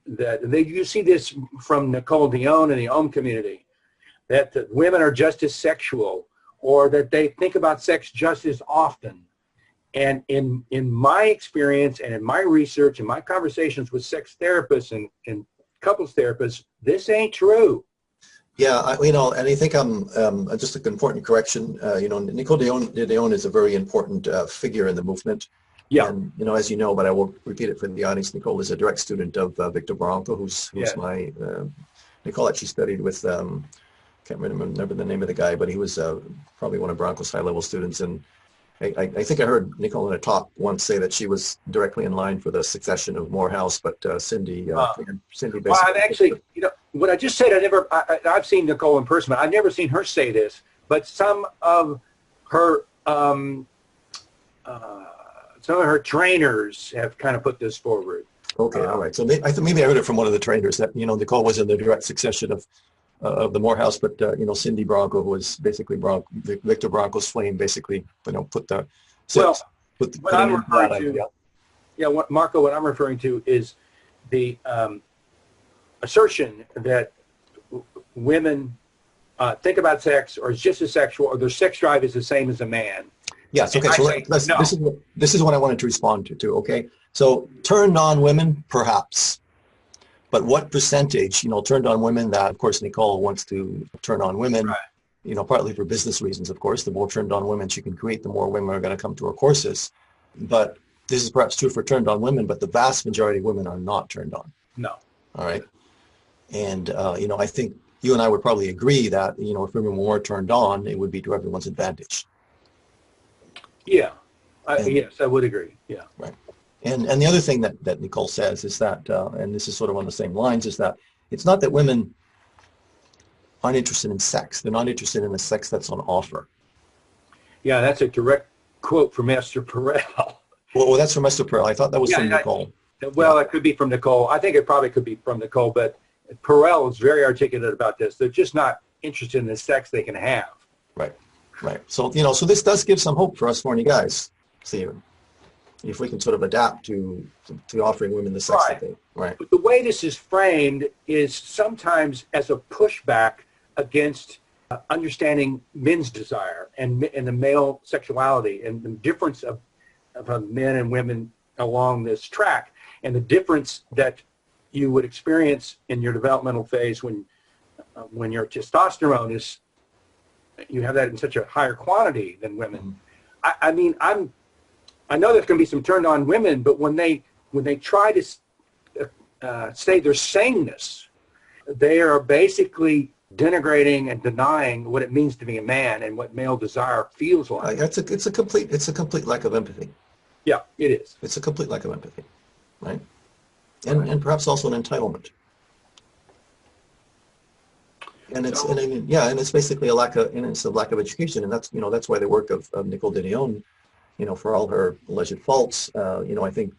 you see this from Nicole Daedone in the Om community, that women are just as sexual, or that they think about sex just as often. And in my experience and in my research and my conversations with sex therapists and couples therapists, this ain't true. Yeah, and I think just an important correction. Nicole Daedone is a very important figure in the movement. Yeah. And, as you know, but I will repeat it for the audience, Nicole is a direct student of Victor Baranco, who's my, Nicole actually studied with, can't remember the name of the guy, but he was probably one of Bronco's high-level students. And I think I heard Nicole in a talk once say that she was directly in line for the succession of Morehouse, but Cindy basically. Well, I've actually, what I just said, I've seen Nicole in person, but I've never seen her say this, but some of her trainers have kind of put this forward. Okay, all right. So maybe I heard it from one of the trainers that, Nicole was in the direct succession of the Morehouse, but Cindy Bronco, who was basically Victor Bronco's flame, basically put the what I'm referring to. Yeah, Marco, what I'm referring to is the assertion that women think about sex or is just as sexual, or their sex drive is the same as a man. Yes. Okay. So this is what I wanted to respond to. Okay. So turned on women, perhaps. But what percentage, turned on women that, of course, Nicole wants to turn on women, right. Partly for business reasons, of course. The more turned on women she can create, the more women are going to come to her courses. But this is perhaps true for turned on women, but the vast majority of women are not turned on. No. All right. And, I think you and I would probably agree that, if women were turned on, it would be to everyone's advantage. Yeah. Yes, I would agree. Yeah. Right. And the other thing that Nicole says is that, and this is sort of on the same lines, is that it's not that women aren't interested in sex. They're not interested in the sex that's on offer. Yeah, that's a direct quote from Esther Perel. Well, that's from Esther Perel. I thought that was from Nicole. It could be from Nicole. I think it probably could be from Nicole, but Perel is very articulate about this. They're just not interested in the sex they can have. Right. So, so this does give some hope for us horny guys. See, if we can sort of adapt to offering women the sex that they, right. But the way this is framed is sometimes as a pushback against understanding men's desire and the male sexuality and the difference of men and women along this track, and the difference that you would experience in your developmental phase when your testosterone is, you have that in such a higher quantity than women. Mm-hmm. I know there's going to be some turned on women, but when they try to say their sameness, they are basically denigrating and denying what it means to be a man and what male desire feels like. It's a complete lack of empathy. Yeah, it is. It's a complete lack of empathy, right? And perhaps also an entitlement. And it's So, and I mean, yeah, and it's basically a lack of education, and that's why the work of Nicole Daedone, for all her alleged faults, I think,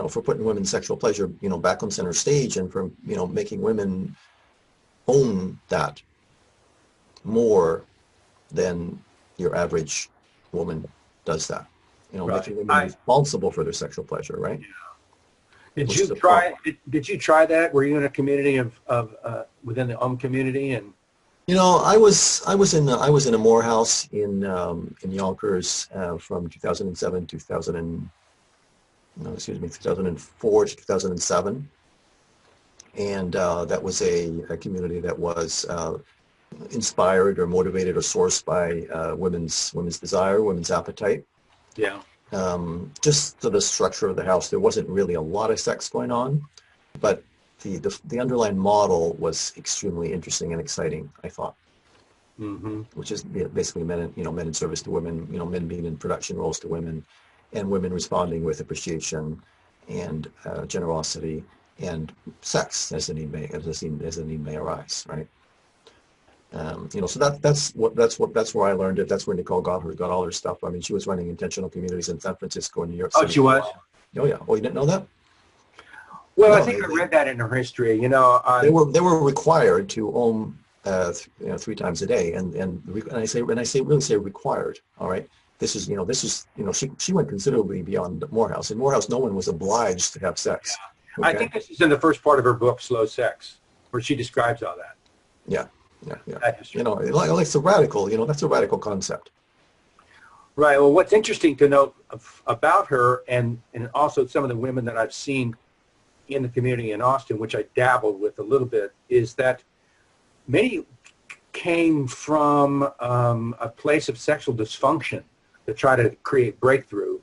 for putting women's sexual pleasure, back on center stage, and for making women own that more than your average woman does that. right. Making women responsible for their sexual pleasure, right? Did Which is you a try? problem. Did you try that? Were you in a community of within the community? And I was in a Morehouse in Yonkers from 2007 no, excuse me 2004 to 2007, and that was a community that was inspired or motivated or sourced by women's desire, women's appetite. yeah, Just to the structure of the house, there wasn't really a lot of sex going on, but the underlying model was extremely interesting and exciting, I thought. mm-hmm. Which is basically men in service to women, men being in production roles to women, and women responding with appreciation and generosity and sex as the need may arise, right? So that's where I learned it. That's where Nicole got all her stuff. I mean, she was running intentional communities in San Francisco and New York Oh, City she for a was. while. Oh yeah. Oh, you didn't know that? Well, I No, think they I they, read that in her history. they were required to own 3 times a day, and I say required. All right, she went considerably beyond Morehouse. In Morehouse, no one was obliged to have sex. I Okay. think this is in the first part of her book, Slow Sex, where she describes all that. Yeah, yeah. That history. It's a radical. That's a radical concept. Right. Well, what's interesting to note about her, and also some of the women that I've seen in the community in Austin, which I dabbled with a little bit, is that many came from a place of sexual dysfunction to try to create breakthrough.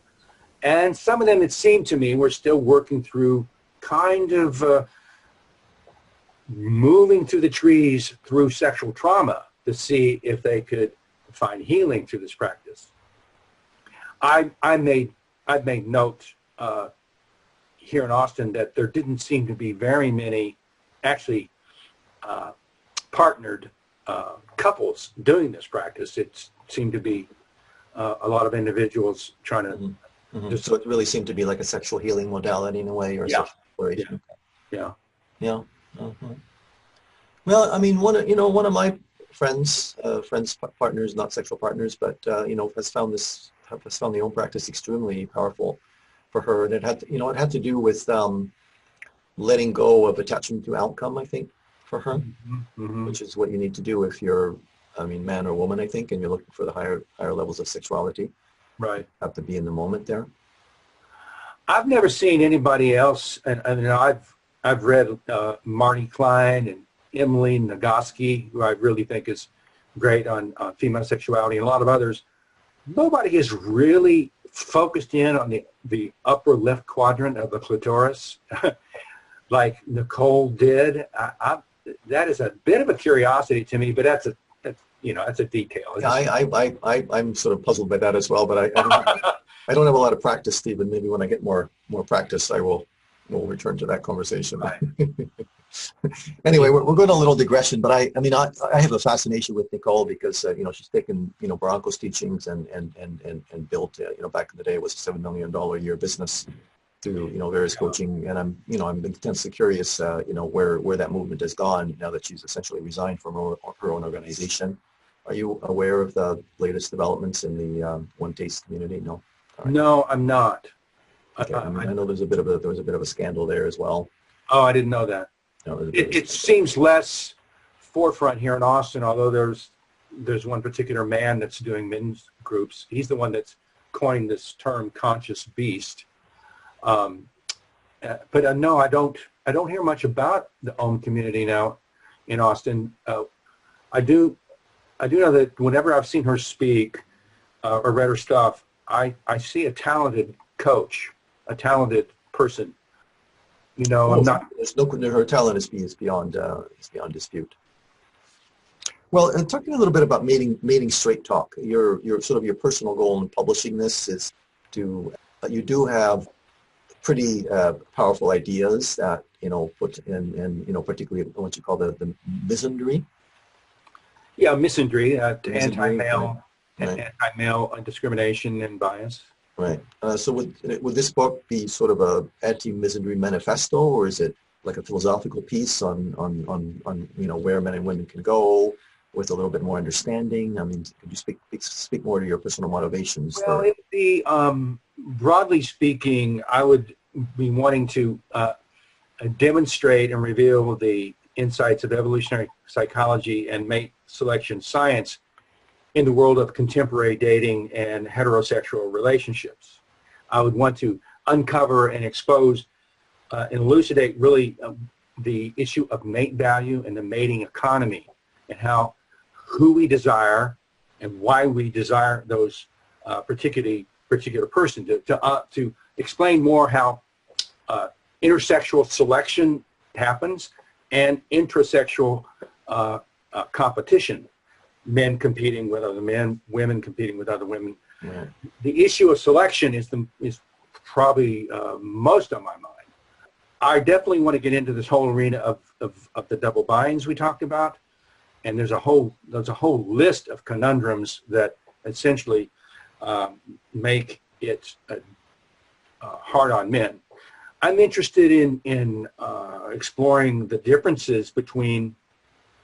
And some of them, it seemed to me, were still working through kind of moving through the trees through sexual trauma to see if they could find healing through this practice. I've made note here in Austin that there didn't seem to be very many actually partnered couples doing this practice. It seemed to be a lot of individuals trying to. Mm-hmm. Mm-hmm. So it really seemed to be like a sexual healing modality in a way, or sexual exploration. Yeah. Yeah. Mm-hmm. Well, I mean, one of my friends, partners, not sexual partners, but has found the own practice extremely powerful for her, and it had to do with letting go of attachment to outcome, I think, for her, Mm-hmm. which is what you need to do if you're, man or woman, I think, and you're looking for the higher levels of sexuality. Right. You have to be in the moment there. I've never seen anybody else, and I've read Marty Klein and Emily Nagoski, who I really think is great on female sexuality, and a lot of others. Nobody has really focused in on the upper left quadrant of the clitoris like Nicole did. That is a bit of a curiosity to me, but that's a detail. Yeah, I'm sort of puzzled by that as well, but I don't have a lot of practice, Stephen. Maybe when I get more practice, we'll return to that conversation. Right. Anyway, we're going on a little digression, but I have a fascination with Nicole because she's taken Baranco's teachings and built back in the day it was a $7 million a year business through various coaching, and I'm intensely curious where that movement has gone now that she's essentially resigned from her own organization. Are you aware of the latest developments in the One Taste community? No. All right. No, I'm not. Okay. I know there was a bit of a scandal there as well. Oh, I didn't know that. No, It seems less forefront here in Austin, although there's one particular man that's doing men's groups. He's the one that's coined this term "conscious beast." But no, I don't hear much about the community now in Austin. I do know that whenever I've seen her speak or read her stuff, I see a talented coach, a talented person. I'm not. There's no. Her talent is beyond dispute. Well, and talking a little bit about mating straight talk. Your sort of your personal goal in publishing this is to. You do have pretty powerful ideas that put in particularly what you call the misandry. Yeah, misandry, Misandry, right? Right. anti-male discrimination and bias. Right. So would this book be sort of a anti-misandry manifesto, or is it like a philosophical piece on where men and women can go with a little bit more understanding? I mean, could you speak more to your personal motivations Well, for? it would be, broadly speaking, I would be wanting to demonstrate and reveal the insights of evolutionary psychology and mate selection science in the world of contemporary dating and heterosexual relationships. I would want to uncover and expose and elucidate really the issue of mate value and the mating economy, and how who we desire and why we desire those particular person, to explain more how intersexual selection happens and intrasexual competition, men competing with other men, women competing with other women. Yeah. The issue of selection is probably most on my mind. I definitely want to get into this whole arena of the double binds we talked about, and there's a whole list of conundrums that essentially make it hard on men. I'm interested in exploring the differences between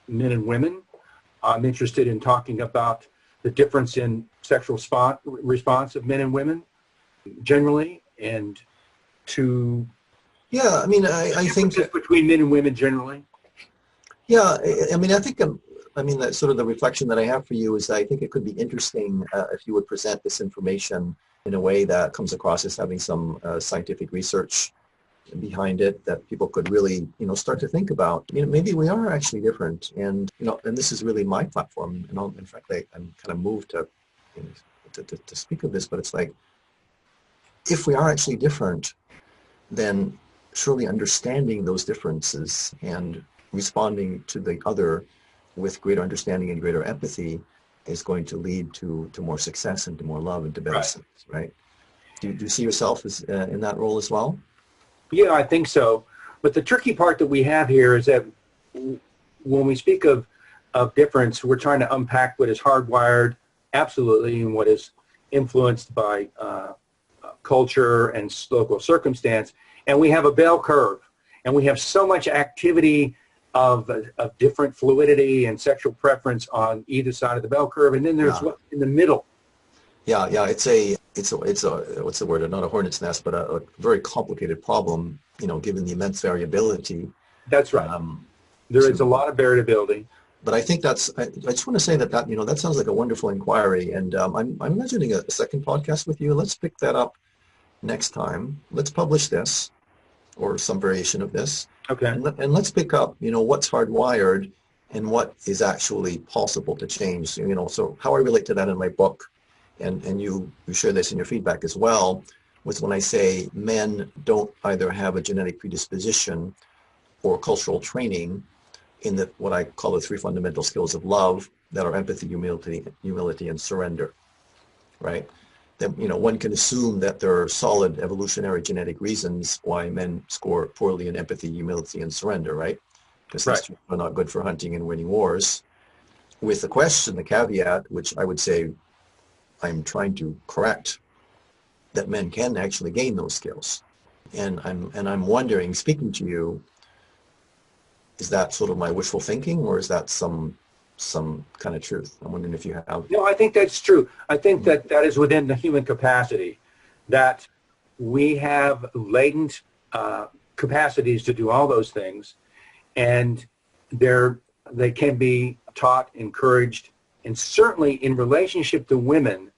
men and women. I'm interested in talking about the difference in sexual response of men and women generally, and to Yeah, I mean, I think, differences between men and women generally. yeah, I mean, I mean, that sort of the reflection that I have for you is that I think it could be interesting if you would present this information in a way that comes across as having some scientific research behind it, that people could really, start to think about, maybe we are actually different. And, and this is really my platform. And in fact, I'm kind of moved to speak of this, but it's like, if we are actually different, then surely understanding those differences and responding to the other with greater understanding and greater empathy is going to lead to more success and to more love and to better Right. sex, right? Do you see yourself as in that role as well? Yeah, I think so. But the tricky part that we have here is that when we speak of difference, we're trying to unpack what is hardwired, absolutely, and what is influenced by culture and local circumstance. And we have a bell curve, and we have so much activity of different fluidity and sexual preference on either side of the bell curve, and then there's Yeah. what's in the middle. Yeah. It's a what's the word? Not a hornet's nest, but a very complicated problem. Given the immense variability. That's right. Um, There is a to lot of variability. But I think I just want to say that that sounds like a wonderful inquiry, and I'm imagining a second podcast with you. Let's pick that up next time. Let's publish this or some variation of this, Okay. and let's pick up what's hardwired and what is actually possible to change. So how I relate to that in my book, and you share this in your feedback as well, was when I say men don't either have a genetic predisposition or cultural training in what I call the three fundamental skills of love, that are empathy, humility, and surrender, right? Then, one can assume that there are solid evolutionary genetic reasons why men score poorly in empathy, humility, and surrender, right? Because Right. these are not good for hunting and winning wars. With the caveat, which I would say I'm trying to correct, that men can actually gain those skills. And I'm wondering, speaking to you, is that sort of my wishful thinking, or is that some kind of truth? I'm wondering if you have. No, I think that's true. I think that is within the human capacity, that we have latent capacities to do all those things, and they can be taught, encouraged, and certainly in relationship to women,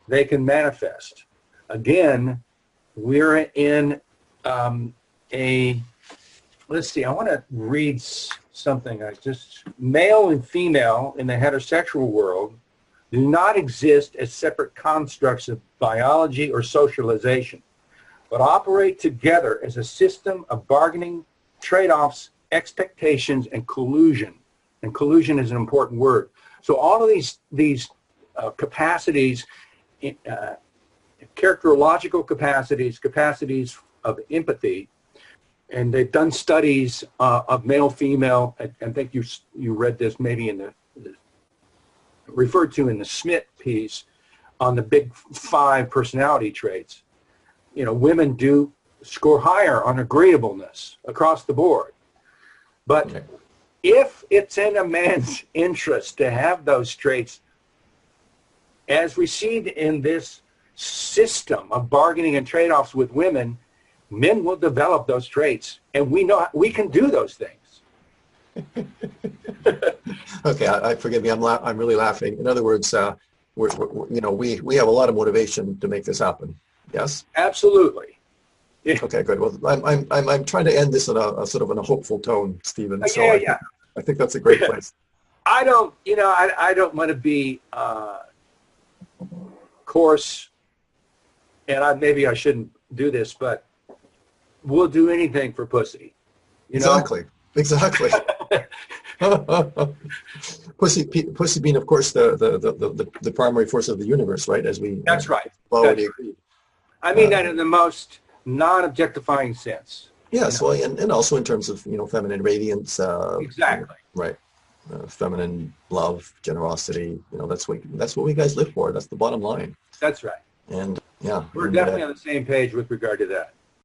they can manifest. Again, we're in let's see, I want to read something. Male and female in the heterosexual world do not exist as separate constructs of biology or socialization, but operate together as a system of bargaining, trade-offs, expectations, and collusion. And collusion is an important word. So all of these capacities, characterological capacities of empathy, and they've done studies of male, female. I think you read this maybe in the referred to in the Smith piece on the big 5 personality traits. You know, women do score higher on agreeableness across the board. But if it's in a man's interest to have those traits, as we see in this system of bargaining and trade-offs with women, men will develop those traits, and we know we can do those things. Okay, I forgive me. I'm really laughing. In other words, we have a lot of motivation to make this happen. Yes. Absolutely. Okay, good. Well, I'm trying to end this in a sort of in a hopeful tone, Stephen. So I think that's a great place. I don't want to be coarse, and maybe I shouldn't do this, but we'll do anything for pussy. Exactly. Pussy being, of course, the primary force of the universe, right? As we That's right. already agreed. I mean that in the most non-objectifying sense. Yes, well, and also in terms of feminine radiance. Exactly. Right. Feminine love, generosity. That's what we guys live for. That's the bottom line. That's right. And we're definitely on the same page with regard to that.